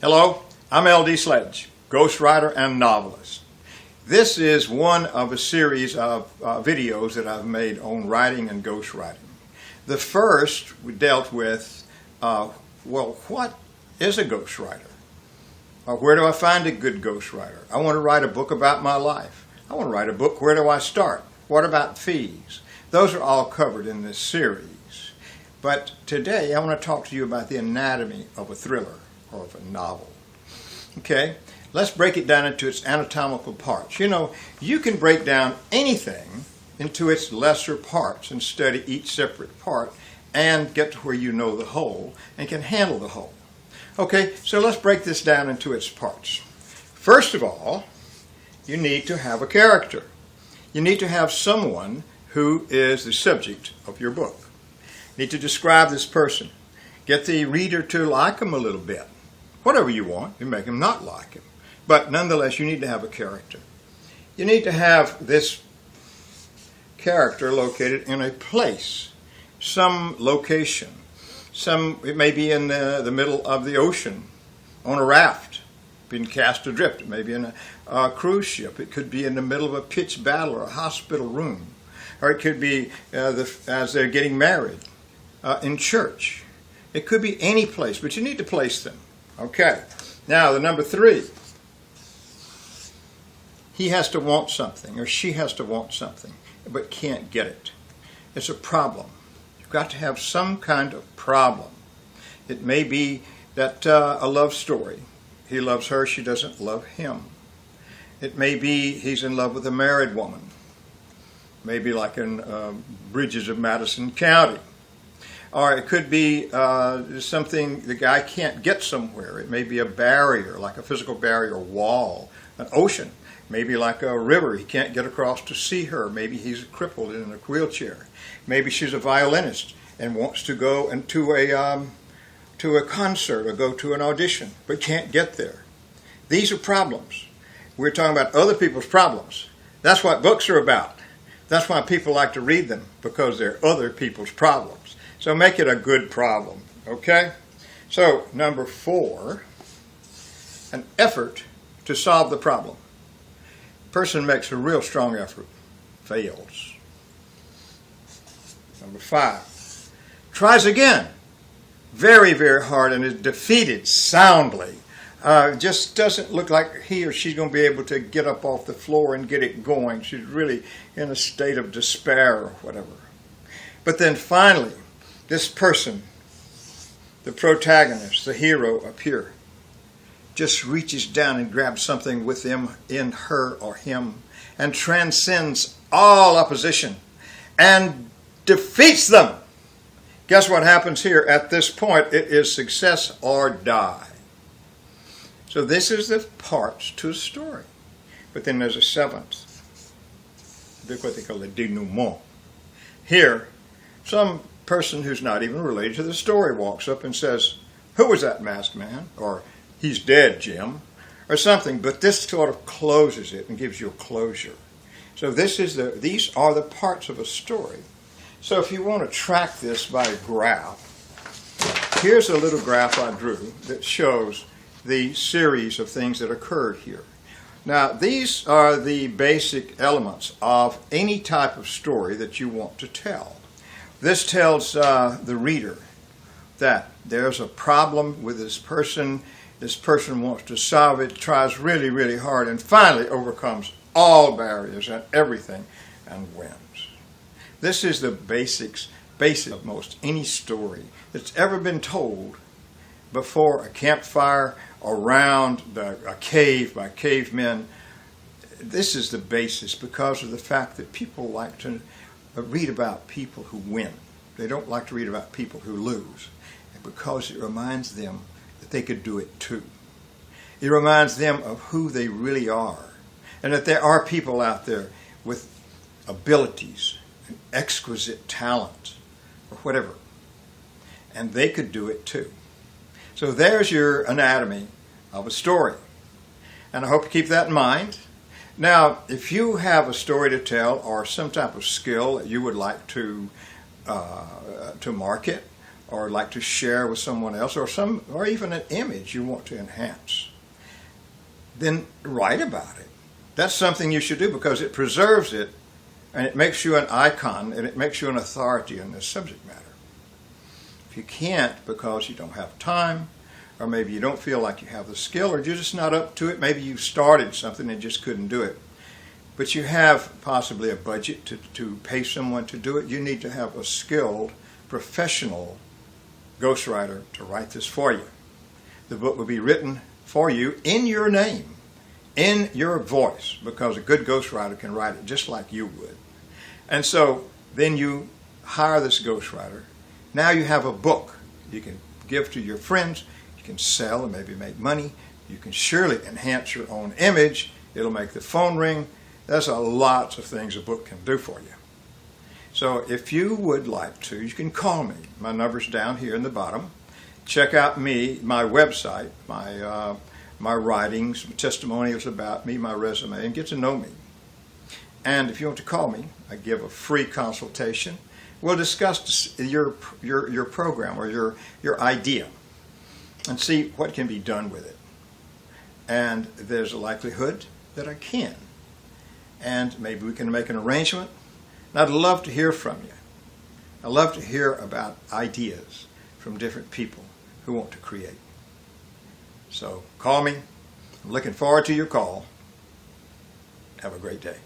Hello, I'm L.D. Sledge, ghostwriter and novelist. This is one of a series of videos that I've made on writing and ghostwriting. The first we dealt with, what is a ghostwriter? Or where do I find a good ghostwriter? I want to write a book about my life. I want to write a book, where do I start? What about fees? Those are all covered in this series. But today I want to talk to you about the anatomy of a thriller or of a novel. Okay, let's break it down into its anatomical parts. You know, you can break down anything into its lesser parts and study each separate part and get to where you know the whole and can handle the whole. Okay, so let's break this down into its parts. First of all, you need to have a character. You need to have someone who is the subject of your book. You need to describe this person. Get the reader to like him a little bit. Whatever you want, you make him not like him. But nonetheless, you need to have a character. You need to have this character located in a place, some location. It may be in the middle of the ocean, on a raft, being cast adrift. It may be in a cruise ship. It could be in the middle of a pitched battle or a hospital room. Or it could be as they're getting married, in church. It could be any place, but you need to place them. Okay, now the number 3. He has to want something, or she has to want something, but can't get it. It's a problem. You've got to have some kind of problem. It may be that a love story. He loves her, she doesn't love him. It may be he's in love with a married woman. Maybe like in Bridges of Madison County. Or it could be something the guy can't get somewhere. It may be a barrier, like a physical barrier, wall, an ocean. Maybe like a river, he can't get across to see her. Maybe he's crippled in a wheelchair. Maybe she's a violinist and wants to go to a concert or go to an audition, but can't get there. These are problems. We're talking about other people's problems. That's what books are about. That's why people like to read them, because they're other people's problems. So make it a good problem, okay? So, number 4, an effort to solve the problem. Person makes a real strong effort, fails. Number 5, tries again, very, very hard, and is defeated soundly. Just doesn't look like he or she's going to be able to get up off the floor and get it going. She's really in a state of despair or whatever. But then finally, this person, the protagonist, the hero up here, just reaches down and grabs something with him, in her or him, and transcends all opposition and defeats them. Guess what happens here at this point? It is success or die. So this is the parts to a story. But then there's a 7th. What they call a denouement. Here, some person who's not even related to the story walks up and says, "Who was that masked man?" Or, "He's dead, Jim," or something. But this sort of closes it and gives you a closure. So these are the parts of a story. So if you want to track this by a graph, here's a little graph I drew that shows the series of things that occurred here. Now, these are the basic elements of any type of story that you want to tell. This tells the reader that there's a problem with this person wants to solve it, tries really, really hard, and finally overcomes all barriers and everything and wins. This is the basic of most any story that's ever been told before a campfire, around a cave by cavemen. This is the basis because of the fact that people like to read about people who win. They don't like to read about people who lose, because it reminds them that they could do it too. It reminds them of who they really are, and that there are people out there with abilities and exquisite talent or whatever, and they could do it too. So there's your anatomy of a story. And I hope you keep that in mind. Now, if you have a story to tell or some type of skill that you would like to market or like to share with someone else, or even an image you want to enhance, then write about it. That's something you should do because it preserves it, and it makes you an icon, and it makes you an authority in this subject matter. If you can't because you don't have time, or maybe you don't feel like you have the skill, or you're just not up to it, maybe you started something and just couldn't do it, but you have possibly a budget to pay someone to do it, you need to have a skilled, professional ghostwriter to write this for you. The book will be written for you in your name, in your voice, because a good ghostwriter can write it just like you would. And so then you hire this ghostwriter. Now you have a book you can give to your friends, you can sell and maybe make money, you can surely enhance your own image, it'll make the phone ring. There's a lots of things a book can do for you. So if you would like to, you can call me. My number's down here in the bottom. Check out my website, my writings, testimonials about me, my resume, and get to know me. And if you want to call me, I give a free consultation. We'll discuss your program or your idea and see what can be done with it. And there's a likelihood that I can. And maybe we can make an arrangement. And I'd love to hear from you. I love to hear about ideas from different people who want to create. So call me. I'm looking forward to your call. Have a great day.